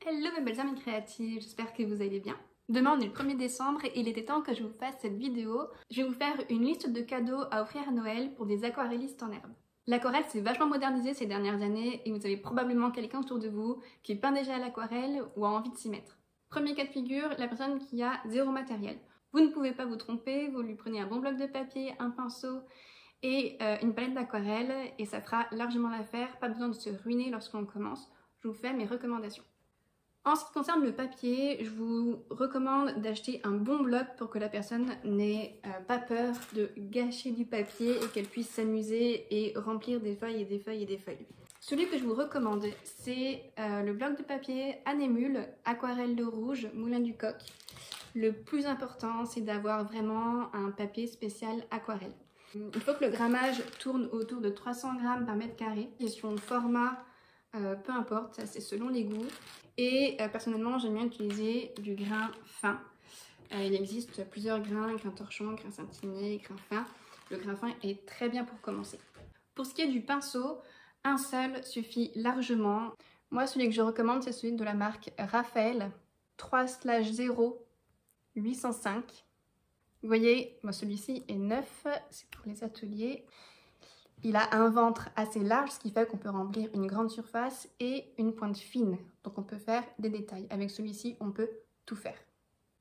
Hello mes belles amies créatives, j'espère que vous allez bien. Demain on est le 1er décembre et il était temps que je vous fasse cette vidéo. Je vais vous faire une liste de cadeaux à offrir à Noël pour des aquarellistes en herbe. L'aquarelle s'est vachement modernisée ces dernières années et vous avez probablement quelqu'un autour de vous qui peint déjà à l'aquarelle ou a envie de s'y mettre. Premier cas de figure, la personne qui a zéro matériel. Vous ne pouvez pas vous tromper, vous lui prenez un bon bloc de papier, un pinceau et une palette d'aquarelle et ça fera largement l'affaire, pas besoin de se ruiner lorsqu'on commence. Je vous fais mes recommandations. En ce qui concerne le papier, je vous recommande d'acheter un bon bloc pour que la personne n'ait pas peur de gâcher du papier et qu'elle puisse s'amuser et remplir des feuilles et des feuilles et des feuilles. Celui que je vous recommande, c'est le bloc de papier Anémule, aquarelle de rouge, moulin du coq. Le plus important, c'est d'avoir vraiment un papier spécial aquarelle. Il faut que le grammage tourne autour de 300 grammes par mètre carré. Question de format, peu importe, ça c'est selon les goûts. Et personnellement, j'aime bien utiliser du grain fin. Il existe plusieurs grains, grain torchon, grain saintigné, grain fin. Le grain fin est très bien pour commencer. Pour ce qui est du pinceau, un seul suffit largement. Moi, celui que je recommande, c'est celui de la marque Raphael 3/0 805. Vous voyez, moi celui-ci est neuf, c'est pour les ateliers. Il a un ventre assez large, ce qui fait qu'on peut remplir une grande surface et une pointe fine. Donc on peut faire des détails. Avec celui-ci, on peut tout faire.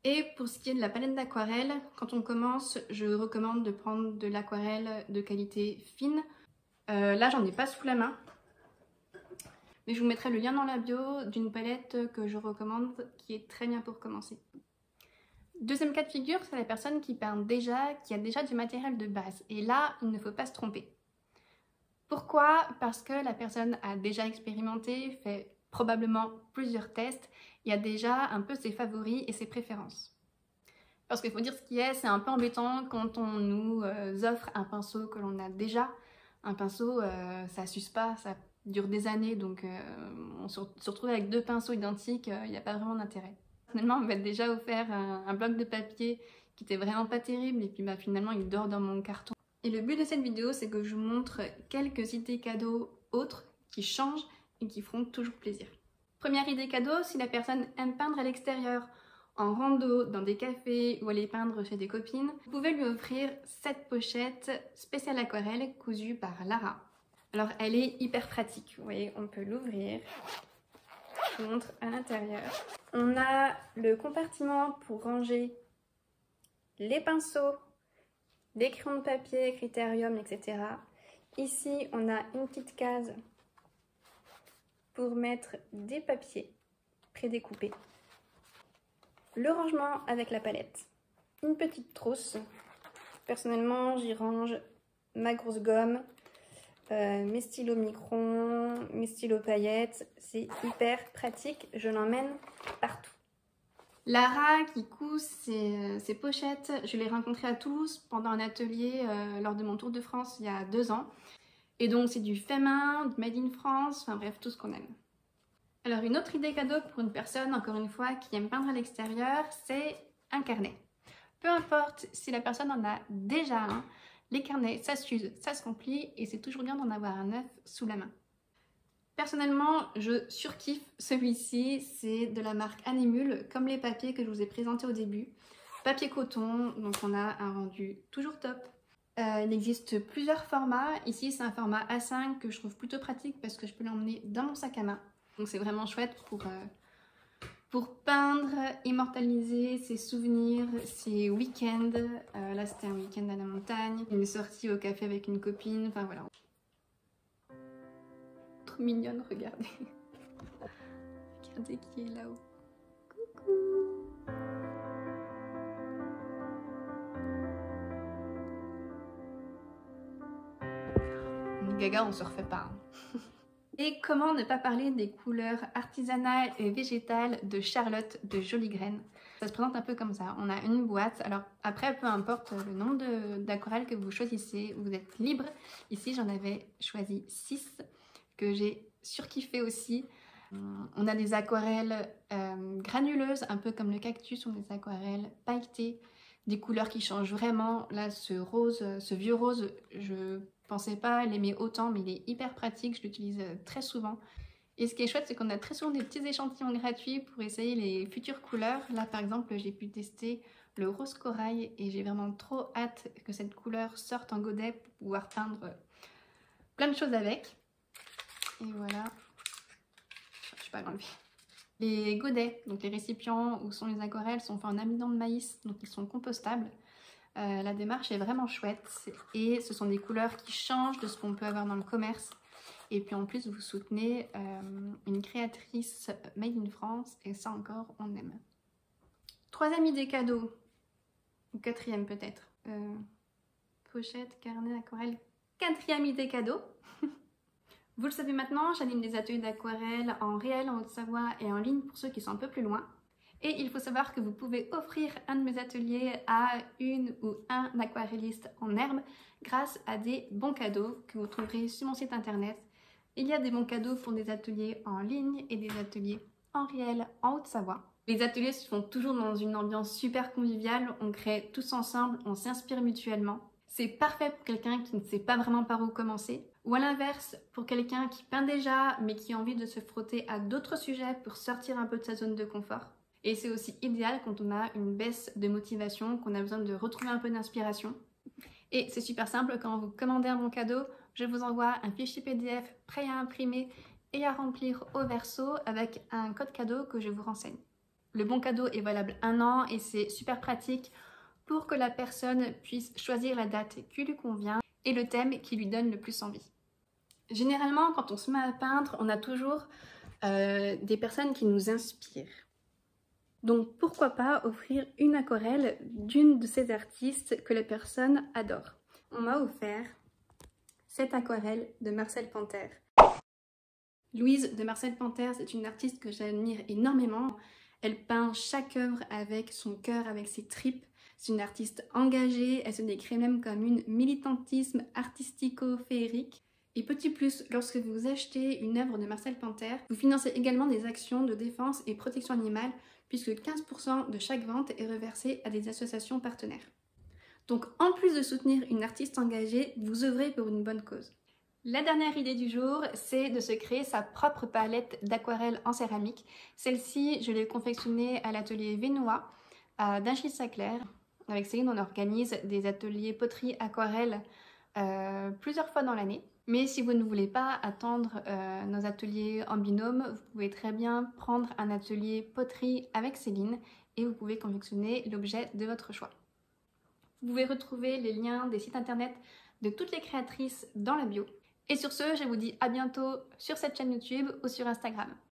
Et pour ce qui est de la palette d'aquarelle, quand on commence, je recommande de prendre de l'aquarelle de qualité fine. Là, j'en ai pas sous la main. Mais je vous mettrai le lien dans la bio d'une palette que je recommande, qui est très bien pour commencer. Deuxième cas de figure, c'est la personne qui peint déjà, qui a déjà du matériel de base. Et là, il ne faut pas se tromper. Pourquoi? Parce que la personne a déjà expérimenté, fait probablement plusieurs tests, et a déjà un peu ses favoris et ses préférences. Parce qu'il faut dire ce qui est, c'est un peu embêtant quand on nous offre un pinceau que l'on a déjà. Un pinceau, ça s'use pas, ça dure des années, donc on se retrouve avec deux pinceaux identiques, il n'y a pas vraiment d'intérêt. Personnellement, on m'a déjà offert un bloc de papier qui était vraiment pas terrible, et puis finalement il dort dans mon carton. Et le but de cette vidéo, c'est que je vous montre quelques idées cadeaux autres qui changent et qui feront toujours plaisir. Première idée cadeau, si la personne aime peindre à l'extérieur, en rando, dans des cafés ou aller peindre chez des copines, vous pouvez lui offrir cette pochette spéciale aquarelle cousue par Lara. Alors elle est hyper pratique, vous voyez, on peut l'ouvrir. Je vous montre à l'intérieur. On a le compartiment pour ranger les pinceaux, des crayons de papier, critérium, etc. Ici, on a une petite case pour mettre des papiers prédécoupés. Le rangement avec la palette. Une petite trousse. Personnellement, j'y range ma grosse gomme, mes stylos micron, mes stylos paillettes. C'est hyper pratique, je l'emmène partout. Lara qui coud ses pochettes, je l'ai rencontrée à Toulouse pendant un atelier lors de mon tour de France il y a 2 ans. Et donc c'est du fait main, du made in France, enfin bref, tout ce qu'on aime. Alors une autre idée cadeau pour une personne, encore une fois, qui aime peindre à l'extérieur, c'est un carnet. Peu importe si la personne en a déjà un, les carnets, ça s'use, ça se remplit et c'est toujours bien d'en avoir un neuf sous la main. Personnellement, je surkiffe celui-ci, c'est de la marque Anémule, comme les papiers que je vous ai présentés au début. Papier coton, donc on a un rendu toujours top. Il existe plusieurs formats. Ici, c'est un format A5 que je trouve plutôt pratique parce que je peux l'emmener dans mon sac à main. Donc c'est vraiment chouette pour peindre, immortaliser ses souvenirs, ses week-ends. Là, c'était un week-end à la montagne, une sortie au café avec une copine, enfin voilà. Mignonne, regardez. Regardez qui est là-haut. Coucou. Gaga, on se refait pas. Hein. Et comment ne pas parler des couleurs artisanales et végétales de Charlotte de Jolies Graines. Ça se présente un peu comme ça. On a une boîte. Alors après, peu importe le nombre d'aquarelles que vous choisissez, vous êtes libre. Ici, j'en avais choisi 6. Que j'ai surkiffé aussi. On a des aquarelles granuleuses, un peu comme le cactus, on a des aquarelles pailletées, des couleurs qui changent vraiment. Là, ce rose, ce vieux rose, je pensais pas l'aimer autant, mais il est hyper pratique, je l'utilise très souvent. Et ce qui est chouette, c'est qu'on a très souvent des petits échantillons gratuits pour essayer les futures couleurs. Là, par exemple, j'ai pu tester le rose corail et j'ai vraiment trop hâte que cette couleur sorte en godet pour pouvoir peindre plein de choses avec. Et voilà, je sais pas l'enlever. Les godets, donc les récipients où sont les aquarelles, sont faits en amidon de maïs, donc ils sont compostables. La démarche est vraiment chouette et ce sont des couleurs qui changent de ce qu'on peut avoir dans le commerce. Et puis en plus, vous soutenez une créatrice made in France et ça encore, on aime. Troisième idée cadeau, ou quatrième peut-être. Pochette, carnet, aquarelle. Quatrième idée cadeau. Vous le savez maintenant, j'anime des ateliers d'aquarelle en réel en Haute-Savoie et en ligne pour ceux qui sont un peu plus loin. Et il faut savoir que vous pouvez offrir un de mes ateliers à une ou un aquarelliste en herbe grâce à des bons cadeaux que vous trouverez sur mon site internet. Il y a des bons cadeaux pour des ateliers en ligne et des ateliers en réel en Haute-Savoie. Les ateliers se font toujours dans une ambiance super conviviale, on crée tous ensemble, on s'inspire mutuellement. C'est parfait pour quelqu'un qui ne sait pas vraiment par où commencer. Ou à l'inverse, pour quelqu'un qui peint déjà mais qui a envie de se frotter à d'autres sujets pour sortir un peu de sa zone de confort. Et c'est aussi idéal quand on a une baisse de motivation, qu'on a besoin de retrouver un peu d'inspiration. Et c'est super simple, quand vous commandez un bon cadeau, je vous envoie un fichier PDF prêt à imprimer et à remplir au verso avec un code cadeau que je vous renseigne. Le bon cadeau est valable 1 an et c'est super pratique pour que la personne puisse choisir la date qui lui convient et le thème qui lui donne le plus envie. Généralement, quand on se met à peindre, on a toujours des personnes qui nous inspirent. Donc pourquoi pas offrir une aquarelle d'une de ces artistes que la personne adore. On m'a offert cette aquarelle de Marcel Panter. Louise de Marcel Panter, c'est une artiste que j'admire énormément. Elle peint chaque œuvre avec son cœur, avec ses tripes. C'est une artiste engagée, elle se décrit même comme une militantisme artistico-féerique. Et petit plus, lorsque vous achetez une œuvre de Marcel Panter, vous financez également des actions de défense et protection animale, puisque 15% de chaque vente est reversé à des associations partenaires. Donc en plus de soutenir une artiste engagée, vous œuvrez pour une bonne cause. La dernière idée du jour, c'est de se créer sa propre palette d'aquarelle en céramique. Celle-ci, je l'ai confectionnée à l'atelier Vénois d'Inchy-Saclay. Avec Céline, on organise des ateliers poterie aquarelle plusieurs fois dans l'année. Mais si vous ne voulez pas attendre nos ateliers en binôme, vous pouvez très bien prendre un atelier poterie avec Céline et vous pouvez confectionner l'objet de votre choix. Vous pouvez retrouver les liens des sites internet de toutes les créatrices dans la bio. Et sur ce, je vous dis à bientôt sur cette chaîne YouTube ou sur Instagram.